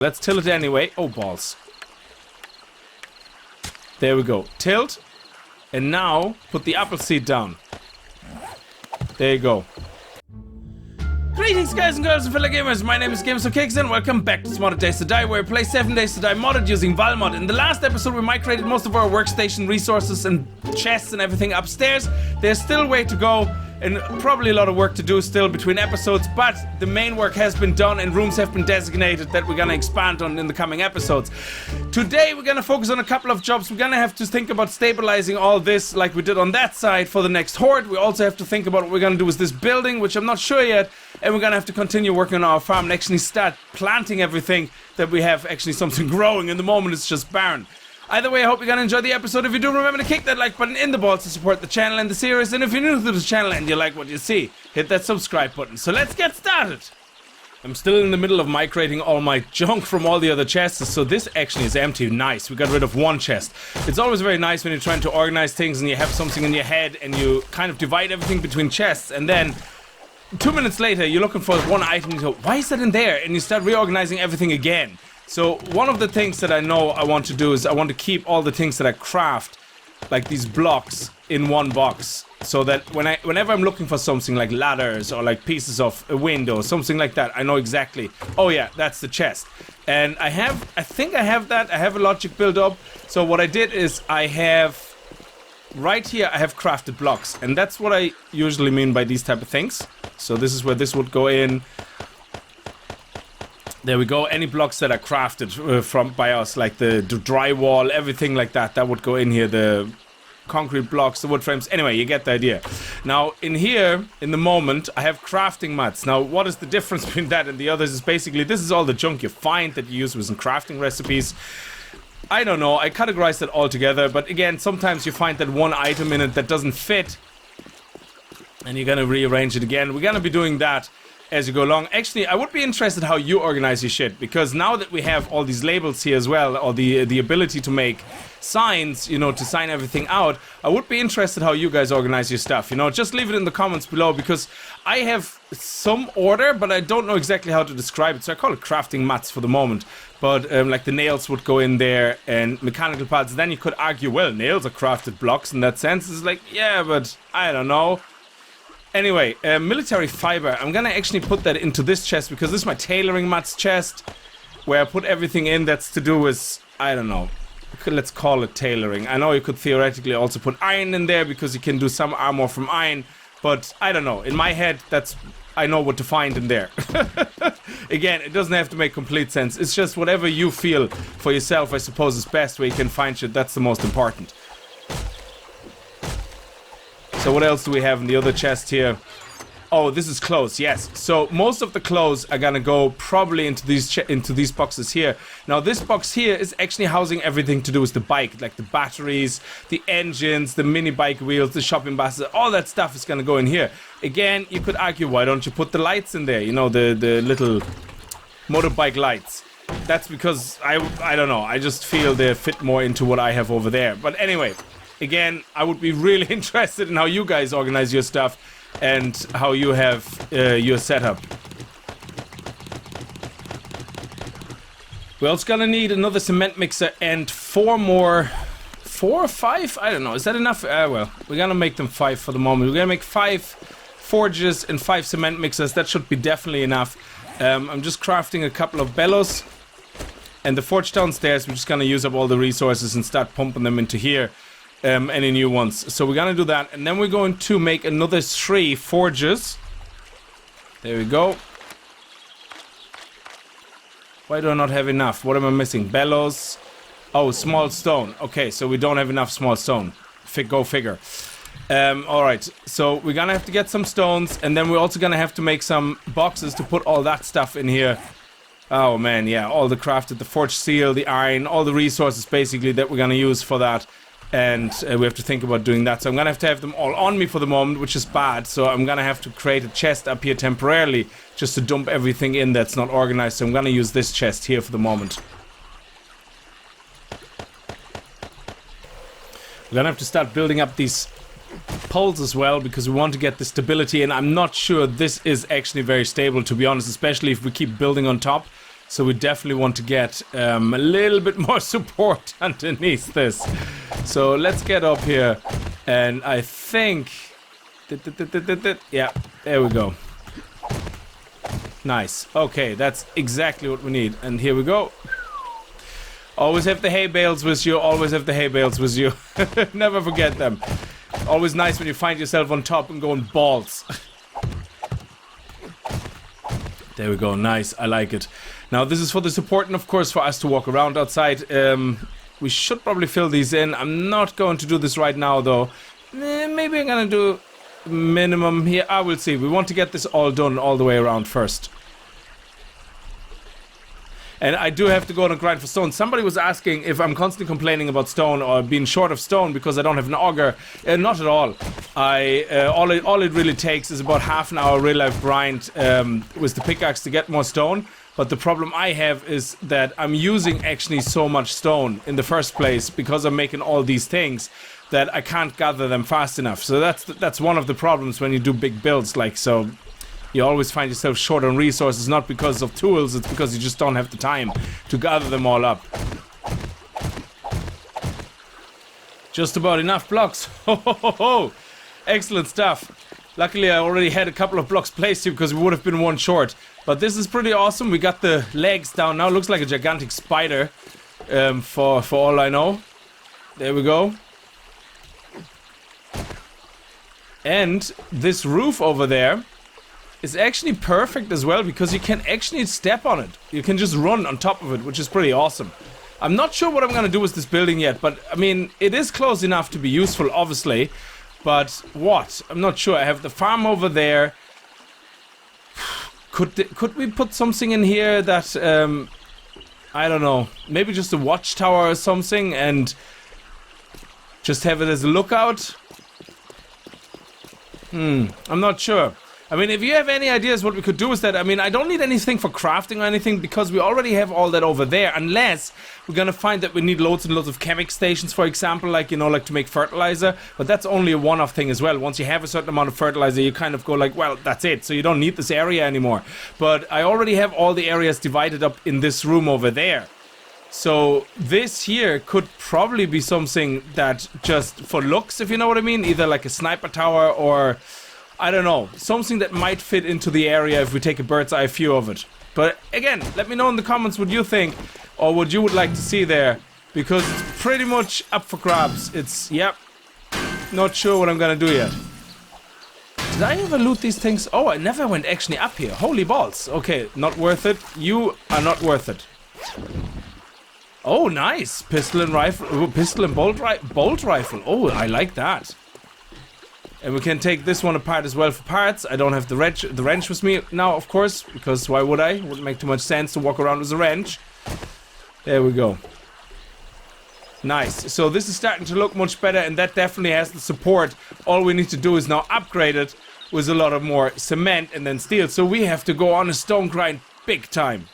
Let's tilt it anyway. Oh, balls. There we go. Tilt. And now, put the apple seed down. There you go. Greetings guys and girls and fellow gamers, my name is Games4Kicks and welcome back to Modded Days to Die, where I play 7 Days to Die modded using Valmod. In the last episode we migrated most of our workstation resources and chests and everything upstairs. There's still a way to go and probably a lot of work to do still between episodes, but the main work has been done and rooms have been designated that we're gonna expand on in the coming episodes. Today we're gonna focus on a couple of jobs. We're gonna have to think about stabilizing all this like we did on that side for the next horde. We also have to think about what we're gonna do with this building, which I'm not sure yet, and we're gonna have to continue working on our farm and actually start planting everything that we have actually something growing. In the moment it's just barren. Either way, I hope you're gonna enjoy the episode. If you do, remember to kick that like button in the balls to support the channel and the series. And if you're new to the channel and you like what you see, hit that subscribe button. So let's get started. I'm still in the middle of migrating all my junk from all the other chests, so this actually is empty. Nice, we got rid of one chest. It's always very nice when you're trying to organize things and you have something in your head and you kind of divide everything between chests, and then 2 minutes later you're looking for one item and you go, why is that in there? And you start reorganizing everything again. So one of the things that I know I want to do is I want to keep all the things that I craft, like these blocks, in one box, so that whenever I'm looking for something like ladders or like pieces of a window, something like that, I know exactly, oh yeah, that's the chest. And I think I have that. I have a logic build up. So what I did is I have right here, I have crafted blocks, and that's what I usually mean by these type of things. So this is where this would go in. There we go. Any blocks that are crafted by us, like the drywall, everything like that, that would go in here. The concrete blocks, the wood frames. Anyway, you get the idea. Now, in here, in the moment, I have crafting mats. Now, what is the difference between that and the others is basically, this is all the junk you find that you use within crafting recipes. I don't know. I categorize that all together, but again, sometimes you find that one item in it that doesn't fit, and you're gonna rearrange it again. We're gonna be doing that as you go along. Actually, I would be interested how you organize your shit, because now that we have all these labels here as well, or the ability to make signs, you know, to sign everything out, I would be interested how you guys organize your stuff, you know. Just leave it in the comments below, because I have some order, but I don't know exactly how to describe it, so I call it crafting mats for the moment. But like the nails would go in there and mechanical parts. Then you could argue, well, nails are crafted blocks in that sense. It's like, yeah, but I don't know. Anyway, military fiber, I'm gonna actually put that into this chest, because this is my tailoring mats chest, where I put everything in that's to do with, I don't know, let's call it tailoring. I know you could theoretically also put iron in there, because you can do some armor from iron, but I don't know, in my head, I know what to find in there. Again, it doesn't have to make complete sense, it's just whatever you feel for yourself, I suppose, is best, where you can find shit. That's the most important. So what else do we have in the other chest here? Oh, this is clothes, yes. So most of the clothes are gonna go probably into these boxes here. Now this box here is actually housing everything to do with the bike, like the batteries, the engines, the mini bike wheels, the shopping baskets, all that stuff is gonna go in here. Again, you could argue, why don't you put the lights in there? You know, the little motorbike lights. That's because, I don't know, I just feel they fit more into what I have over there. But anyway, again, I would be really interested in how you guys organize your stuff and how you have your setup. We're also gonna need another cement mixer and 4 or 5? I don't know, is that enough? Well, we're gonna make them 5 for the moment. We're gonna make 5 forges and 5 cement mixers. That should be definitely enough. I'm just crafting a couple of bellows. And the forge downstairs, we're just gonna use up all the resources and start pumping them into here. Any new ones. So we're gonna do that, and then we're going to make another 3 forges. There we go. Why do I not have enough? What am I missing? Bellows. Oh, small stone. Okay, so we don't have enough small stone. Go figure. Alright, so we're gonna have to get some stones, and then we're also gonna have to make some boxes to put all that stuff in here. Oh man, yeah, all the crafted, the forged steel, the iron, all the resources basically that we're gonna use for that. And we have to think about doing that, so I'm gonna have them all on me for the moment, which is bad. So I'm gonna have to create a chest up here temporarily just to dump everything in that's not organized. So I'm gonna use this chest here for the moment. We're gonna have to start building up these poles as well, because we want to get the stability, and I'm not sure this is actually very stable, to be honest, especially if we keep building on top. So we definitely want to get a little bit more support underneath this. So let's get up here. And I think... Yeah, there we go. Nice. Okay, that's exactly what we need. And here we go. Always have the hay bales with you. Always have the hay bales with you. Never forget them. Always nice when you find yourself on top and going balls. There we go. Nice. I like it. Now, this is for the support and, of course, for us to walk around outside. We should probably fill these in. I'm not going to do this right now, though. Maybe I'm going to do minimum here. I will see. We want to get this all done all the way around first. And I do have to go on a grind for stone. Somebody was asking if I'm constantly complaining about stone or being short of stone because I don't have an auger. Not at all. All it really takes is about half an hour real life grind with the pickaxe to get more stone. But the problem I have is that I'm using actually so much stone in the first place because I'm making all these things that I can't gather them fast enough. So that's one of the problems when you do big builds like so. You always find yourself short on resources, not because of tools, it's because you just don't have the time to gather them all up. Just about enough blocks. Ho ho ho ho! Excellent stuff. Luckily I already had a couple of blocks placed here because we would have been one short. But this is pretty awesome. We got the legs down now. Looks like a gigantic spider, for all I know. There we go. And this roof over there is actually perfect as well because you can actually step on it. You can just run on top of it, which is pretty awesome. I'm not sure what I'm gonna do with this building yet, but I mean, it is close enough to be useful, obviously. But what? I'm not sure. I have the farm over there. Could we put something in here that, I don't know, maybe just a watchtower or something and just have it as a lookout? I'm not sure. I mean, if you have any ideas what we could do with that, I mean, I don't need anything for crafting or anything because we already have all that over there, unless we're gonna find that we need loads and loads of chemic stations, for example, like, you know, like to make fertilizer, but that's only a one-off thing as well. Once you have a certain amount of fertilizer, you kind of go like, well, that's it, so you don't need this area anymore. But I already have all the areas divided up in this room over there. So this here could probably be something that just for looks, if you know what I mean, either like a sniper tower or... I don't know, something that might fit into the area if we take a bird's eye view of it. But again, let me know in the comments what you think or what you would like to see there, because it's pretty much up for grabs. It's, yep, not sure what I'm gonna do yet. Did I ever loot these things? Oh, I never went actually up here. Holy balls. Okay, not worth it. You are not worth it. Oh, nice. Pistol and rifle, pistol and bolt rifle. Oh, I like that. And we can take this one apart as well for parts. I don't have the wrench with me now, of course, because why would I? It wouldn't make too much sense to walk around with a wrench. There we go. Nice. So this is starting to look much better, and that definitely has the support. All we need to do is now upgrade it with a lot of more cement and then steel. So we have to go on a stone grind big time.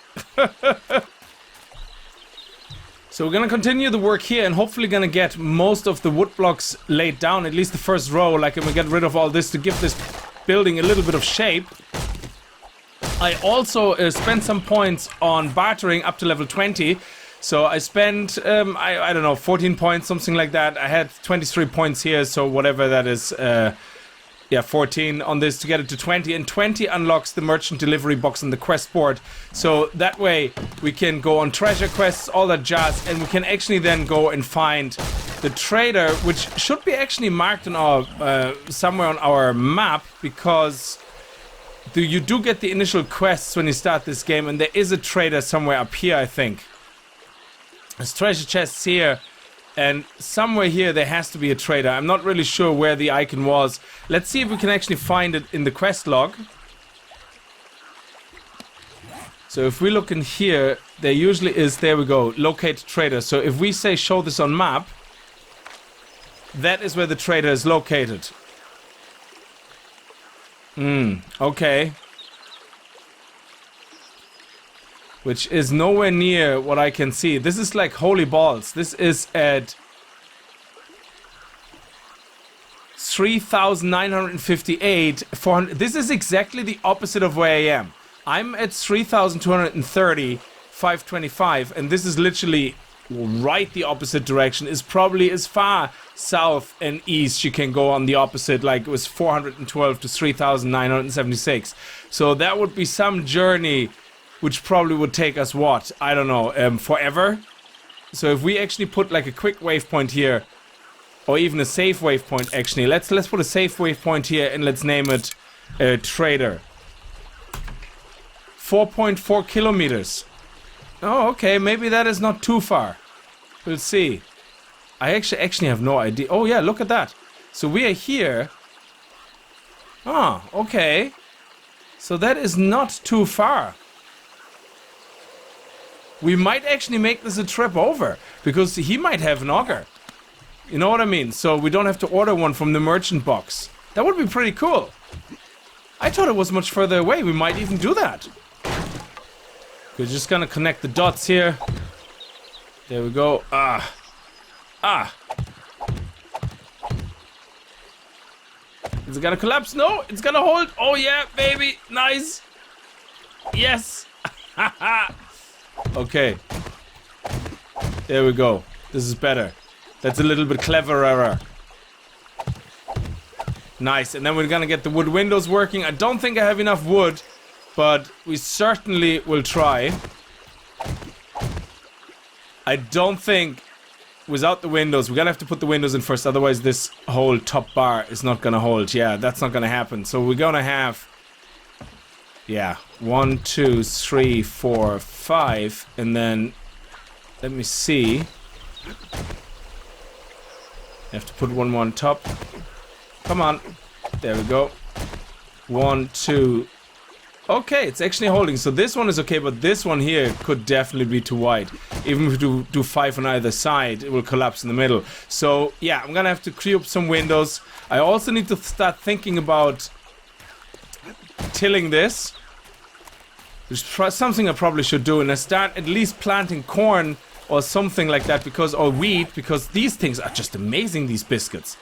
So we're gonna continue the work here and hopefully gonna get most of the wood blocks laid down, at least the first row, like, and we get rid of all this to give this building a little bit of shape. I also spent some points on bartering up to level 20. So I spent, I don't know, 14 points, something like that. I had 23 points here, so whatever that is, yeah, 14 on this to get it to 20, and 20 unlocks the merchant delivery box on the quest board. So that way we can go on treasure quests, all that jazz, and we can actually then go and find the trader, which should be actually marked on our somewhere on our map, because you do get the initial quests when you start this game, and there is a trader somewhere up here, I think. There's treasure chests here. And somewhere here there has to be a trader. I'm not really sure where the icon was. Let's see if we can actually find it in the quest log. So if we look in here, there usually is, there we go, locate trader. So if we say show this on map, that is where the trader is located. Okay. Which is nowhere near what I can see. This is like holy balls. This is at 3,958, 400. This is exactly the opposite of where I am. I'm at 3,230, 525, and this is literally right the opposite direction, is probably as far south and east you can go on the opposite, like it was 412 to 3,976. So that would be some journey which probably would take us, what, I don't know, forever. So if we actually put like a quick waypoint here, or even a safe waypoint, actually, let's put a safe waypoint here and let's name it Trader. 4.4 kilometers. Oh, okay, maybe that is not too far. We'll see. I actually have no idea. Oh yeah, look at that. So we are here. Ah, okay. So that is not too far. We might actually make this a trip over, because he might have an auger. You know what I mean? So we don't have to order one from the merchant box. That would be pretty cool. I thought it was much further away. We might even do that. We're just gonna connect the dots here. There we go. Is it gonna collapse? No, it's gonna hold. Oh yeah, baby. Nice. Yes. Okay. There we go. This is better. That's a little bit cleverer. Nice. And then we're gonna get the wood windows working. I don't think I have enough wood, but we certainly will try. I don't think without the windows, we're gonna have to put the windows in first, otherwise this whole top bar is not gonna hold. Yeah, that's not gonna happen. So we're gonna have, yeah, 1, 2, 3, 4, 5, and then let me see. I have to put one more on top. Come on. There we go. 1, 2. Okay, it's actually holding. So this one is okay, but this one here could definitely be too wide. Even if we do 5 on either side, it will collapse in the middle. So yeah, I'm gonna have to clear up some windows. I also need to start thinking about tilling this. There's something I probably should do, and I start at least planting corn or something like that, because, or wheat, because these things are just amazing, these biscuits.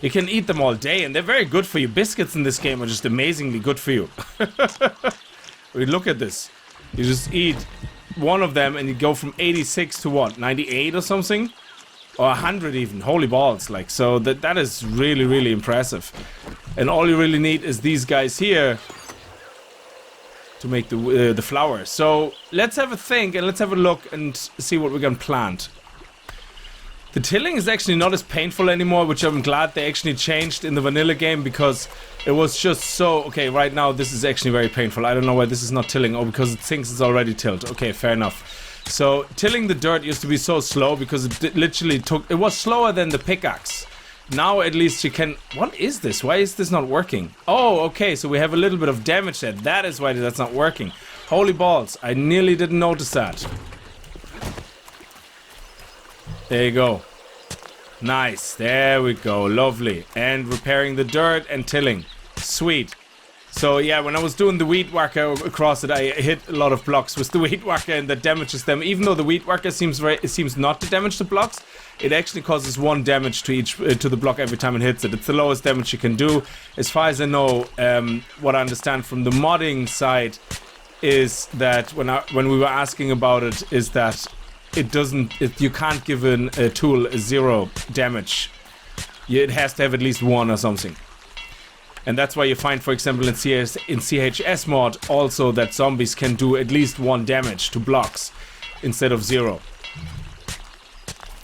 You can eat them all day, and they're very good for you. Biscuits in this game are just amazingly good for you. I mean, look at this. You just eat one of them, and you go from 86 to what, 98 or something? Or 100 even. Holy balls. Like, so that is really, really impressive. And all you really need is these guys here to make the flour. So let's have a think, and let's have a look and see what we can plant. The tilling is actually not as painful anymore, which I'm glad they actually changed in the vanilla game, because it was just so... Okay, right now this is actually very painful. I don't know why this is not tilling. Oh, because it thinks it's already tilled. Okay, fair enough. So tilling the dirt used to be so slow, because it literally took... It was slower than the pickaxe. Now at least you can... What is this? Why is this not working? Oh, okay, so we have a little bit of damage there. That is why that's not working. Holy balls, I nearly didn't notice that. There you go. Nice, there we go, lovely. And repairing the dirt and tilling. Sweet. So yeah, when I was doing the weed whacker across it, I hit a lot of blocks with the weed whacker, and that damages them. Even though the weed whacker seems not to damage the blocks, it actually causes 1 damage to each to the block every time it hits it. It's the lowest damage you can do. As far as I know, what I understand from the modding side is that when we were asking about it, is that it doesn't. You can't give a tool a 0 damage. It has to have at least 1 or something. And that's why you find, for example, in CHS mod also that zombies can do at least 1 damage to blocks instead of 0.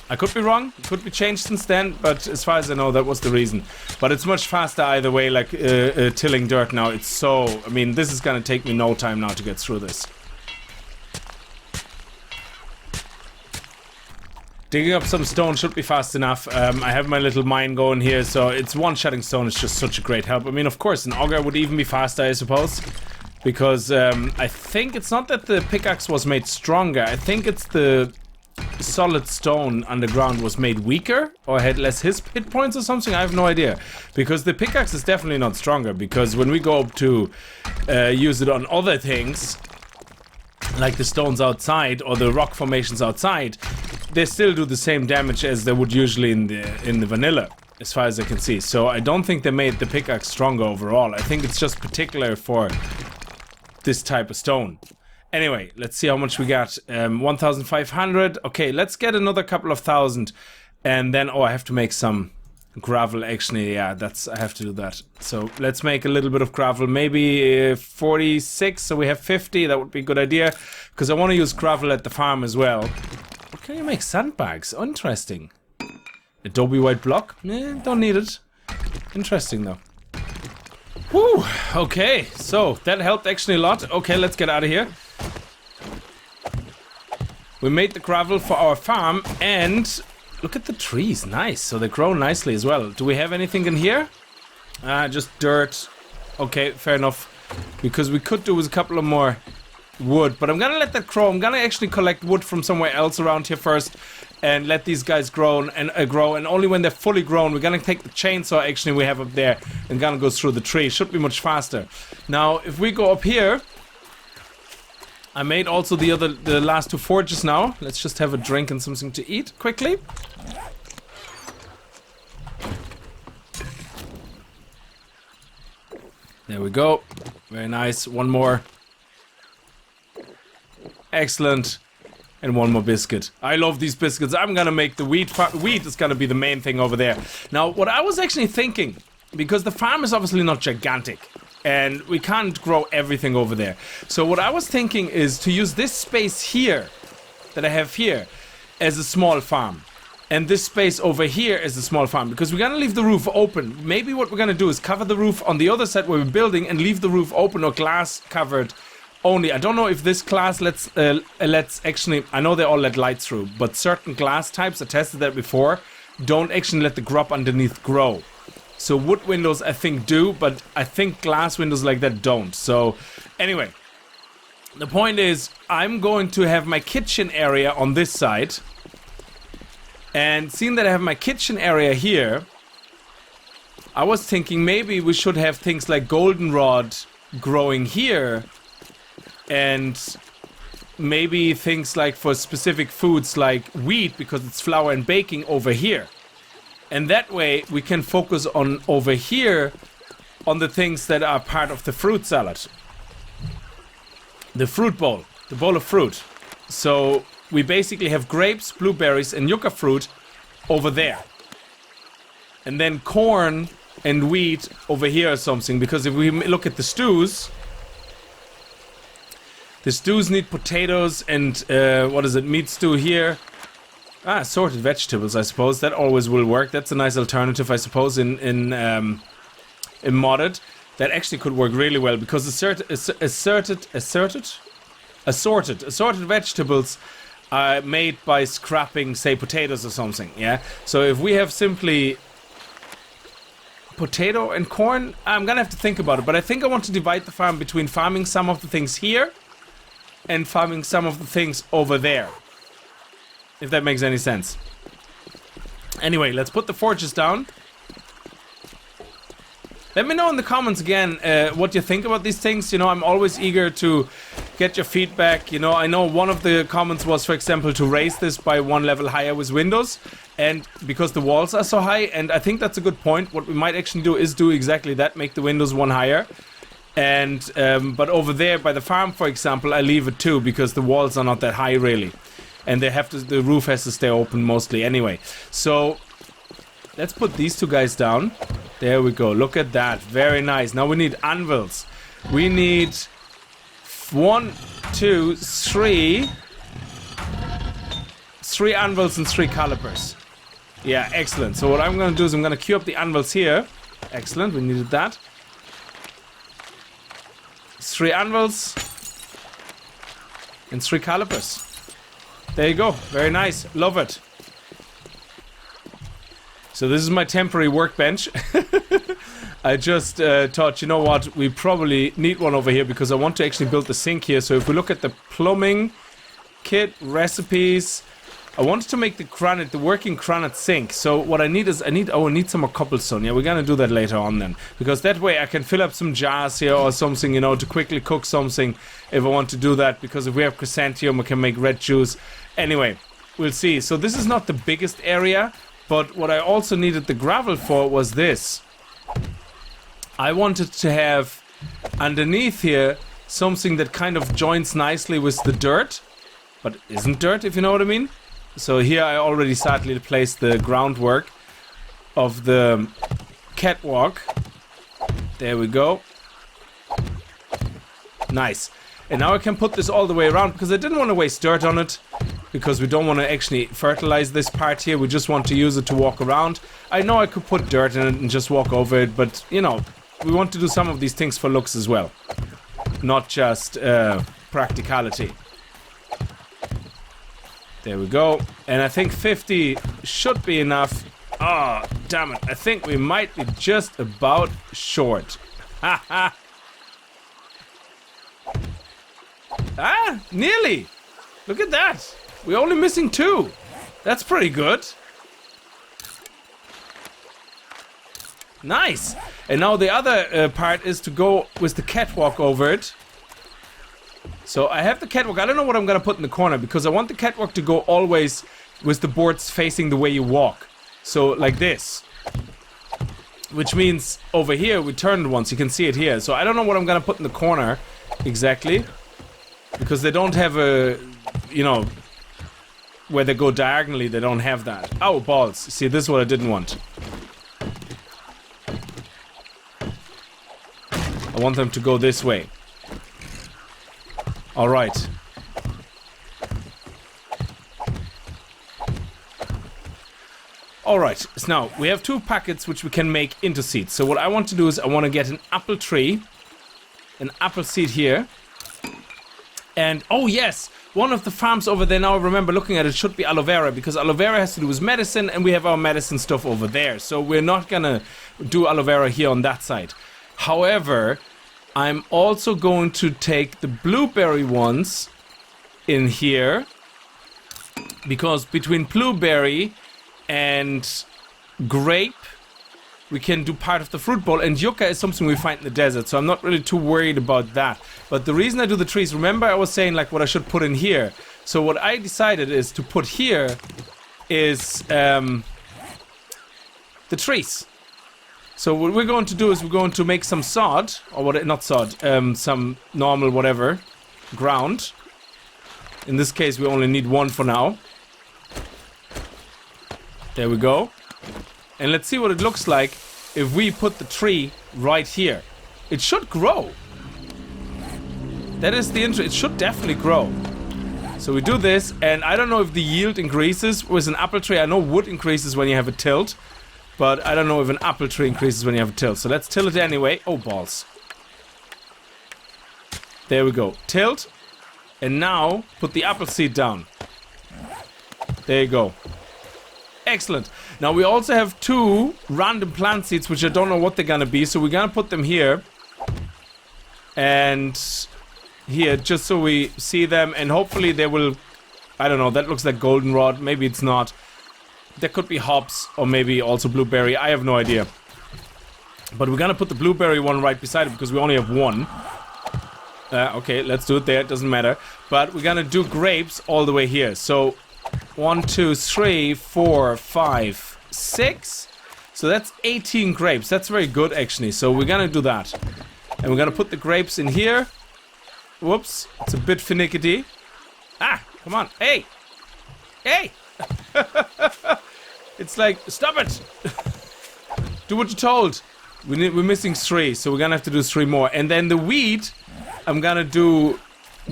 I could be wrong, it could be changed since then, but as far as I know, that was the reason. But it's much faster either way, like tilling dirt now. It's so... I mean, this is gonna take me no time now to get through this. Digging up some stone should be fast enough. I have my little mine going here, so it's one-shotting stone is just such a great help. I mean, of course, an auger would even be faster, I suppose. Because I think it's not that the pickaxe was made stronger. I think it's the solid stone underground was made weaker or had less hit points or something. I have no idea. Because the pickaxe is definitely not stronger. Because when we go up to use it on other things, like the stones outside or the rock formations outside, they still do the same damage as they would usually in the vanilla, as far as I can see. So I don't think they made the pickaxe stronger overall. I think it's just particular for this type of stone. Anyway, let's see how much we got. 1,500. Okay, let's get another couple of thousand. And then, oh, I have to make some gravel, actually. Yeah, I have to do that. So let's make a little bit of gravel. Maybe 46, so we have 50. That would be a good idea. Because I want to use gravel at the farm as well. What can you make? Sandbags. Interesting. Adobe white block? Don't need it. Interesting, though. Whew. Okay, so that helped actually a lot. Okay, let's get out of here. We made the gravel for our farm, and look at the trees. Nice. So they grow nicely as well. Do we have anything in here? Just dirt. Okay, fair enough. Because we could do with a couple of more wood, but I'm gonna let that grow. I'm gonna actually collect wood from somewhere else around here first, and let these guys grow, and only when they're fully grown, we're gonna take the chainsaw actually we have up there and gonna go through the tree. Should be much faster. Now, if we go up here, I made also the last 2 forges now. Let's just have a drink and something to eat quickly. There we go. Very nice. One more. Excellent. And one more biscuit. I love these biscuits. I'm gonna make the wheat. Wheat is gonna be the main thing over there. Now, what I was actually thinking, because the farm is obviously not gigantic, and we can't grow everything over there. So what I was thinking is to use this space here, that I have here, as a small farm. And this space over here is a small farm, because we're gonna leave the roof open. Maybe what we're gonna do is cover the roof on the other side where we're building and leave the roof open or glass covered only. I don't know if this glass lets actually, I know they all let light through, but certain glass types, I tested that before, don't actually let the grub underneath grow. So wood windows I think do, but I think glass windows like that don't. So anyway, the point is I'm going to have my kitchen area on this side. And seeing that I have my kitchen area here, I was thinking maybe we should have things like goldenrod growing here. And maybe things like for specific foods like wheat, because it's flour and baking, over here. And that way we can focus on over here on the things that are part of the fruit salad. The fruit bowl. The bowl of fruit. So we basically have grapes, blueberries and yucca fruit over there. And then corn and wheat over here or something. Because if we look at the stews need potatoes and what is it? Meat stew here. Assorted vegetables, I suppose. That always will work. That's a nice alternative, I suppose, in modded. That actually could work really well, because assorted vegetables are made by scrapping, say, potatoes or something, yeah? So if we have simply potato and corn, I'm gonna have to think about it, but I think I want to divide the farm between farming some of the things here and farming some of the things over there. If that makes any sense. Anyway, let's put the forges down. Let me know in the comments again what you think about these things. You know, I'm always eager to get your feedback. You know, I know one of the comments was, for example, to raise this by 1 level higher with windows. And because the walls are so high, and I think that's a good point. What we might actually do is do exactly that, make the windows 1 higher. And, but over there by the farm, for example, I leave it 2 because the walls are not that high really. And they have to, the roof has to stay open mostly anyway. So let's put these 2 guys down. There we go. Look at that. Very nice. Now we need anvils. We need 1, 2, 3. 3 anvils and 3 calipers. Yeah, excellent. So what I'm going to do is I'm going to queue up the anvils here. Excellent. We needed that. 3 anvils and 3 calipers. There you go. Very nice. Love it. So this is my temporary workbench. I just thought, you know what, we probably need one over here because I want to actually build the sink here. So if we look at the plumbing kit, recipes, I wanted to make the granite, the working granite sink. So what I need is, I need some more cobblestone. Yeah, we're gonna do that later on then. Because that way I can fill up some jars here or something, you know, to quickly cook something if I want to do that. Because if we have chrysanthemum, we can make red juice. Anyway, we'll see. So this is not the biggest area, but what I also needed the gravel for was this. I wanted to have underneath here something that kind of joins nicely with the dirt, but isn't dirt, if you know what I mean. So here I already sadly placed the groundwork of the catwalk. There we go. Nice. And now I can put this all the way around because I didn't want to waste dirt on it, because we don't want to actually fertilize this part here. We just want to use it to walk around. I know I could put dirt in it and just walk over it, but you know, we want to do some of these things for looks as well, not just practicality. There we go. And I think 50 should be enough. Oh, damn it. I think we might be just about short. Haha. Ah, nearly. Look at that. We're only missing 2. That's pretty good. Nice. And now the other part is to go with the catwalk over it. So I have the catwalk. I don't know what I'm going to put in the corner, because I want the catwalk to go always with the boards facing the way you walk. So like this. Which means over here we turned once. You can see it here. So I don't know what I'm going to put in the corner exactly, because they don't have a, you know, where they go diagonally, they don't have that. Oh, balls. See, this is what I didn't want. I want them to go this way. Alright. Alright, so now we have 2 packets which we can make into seeds. So what I want to do is I want to get an apple tree, an apple seed here. And, oh yes, one of the farms over there, now I remember looking at it, should be aloe vera, because aloe vera has to do with medicine, and we have our medicine stuff over there. So we're not gonna do aloe vera here on that side. However, I'm also going to take the blueberry ones in here, because between blueberry and grape, we can do part of the fruit bowl, and yucca is something we find in the desert, so I'm not really too worried about that. But the reason I do the trees, remember I was saying like what I should put in here. So what I decided is to put here is the trees. So what we're going to do is we're going to make some sod, or what, not sod, some normal whatever ground. In this case we only need 1 for now. There we go. And let's see what it looks like if we put the tree right here. It should grow. That is the intro. It should definitely grow. So we do this, and I don't know if the yield increases with an apple tree. I know wood increases when you have a tilt, but I don't know if an apple tree increases when you have a tilt. So let's tilt it anyway. Oh, balls. There we go. Tilt. And now put the apple seed down. There you go. Excellent. Now we also have 2 random plant seeds, which I don't know what they're gonna be, so we're gonna put them here and here, just so we see them, and hopefully they will, I don't know, that looks like goldenrod, maybe it's not. There could be hops, or maybe also blueberry, I have no idea. But we're gonna put the blueberry one right beside it, because we only have 1. Okay, let's do it there, it doesn't matter. But we're gonna do grapes all the way here, so 1, 2, 3, 4, 5, 6. So that's 18 grapes. That's very good, actually. So we're gonna do that. And we're gonna put the grapes in here. Whoops. It's a bit finicky. Ah, come on. Hey! Hey! It's like, stop it! Do what you're told. We're missing 3, so we're gonna have to do 3 more. And then the wheat, I'm gonna do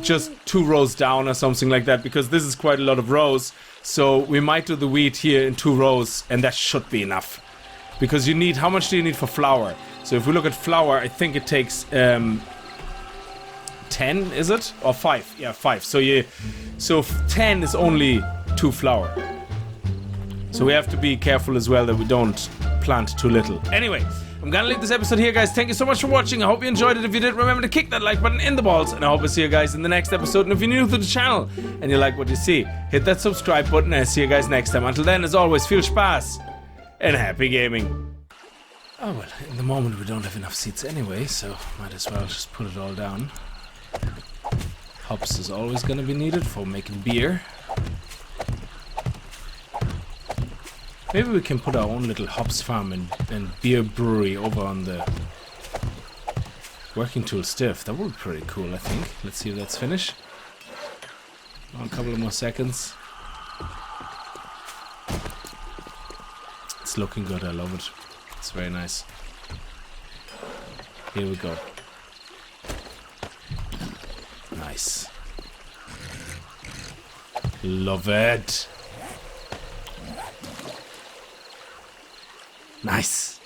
just 2 rows down or something like that, because this is quite a lot of rows. So we might do the wheat here in 2 rows, and that should be enough. Because you need, how much do you need for flour? So if we look at flour, I think it takes 10, is it? Or 5? Yeah, 5. So 10 is only 2 flour. So we have to be careful as well that we don't plant too little. Anyway, I'm gonna leave this episode here, guys. Thank you so much for watching. I hope you enjoyed it. If you did, remember to kick that like button in the balls. And I hope I see you guys in the next episode. And if you're new to the channel and you like what you see, hit that subscribe button. And I'll see you guys next time. Until then, as always, viel Spaß and happy gaming. Oh, well, in the moment we don't have enough seats anyway, so might as well just put it all down. Hops is always gonna be needed for making beer. Maybe we can put our own little hops farm and beer brewery over on the Working tool stiff. That would be pretty cool, I think. Let's see if that's finished. Oh, a couple of more seconds. It's looking good. I love it. It's very nice. Here we go. Nice. Love it. Nice.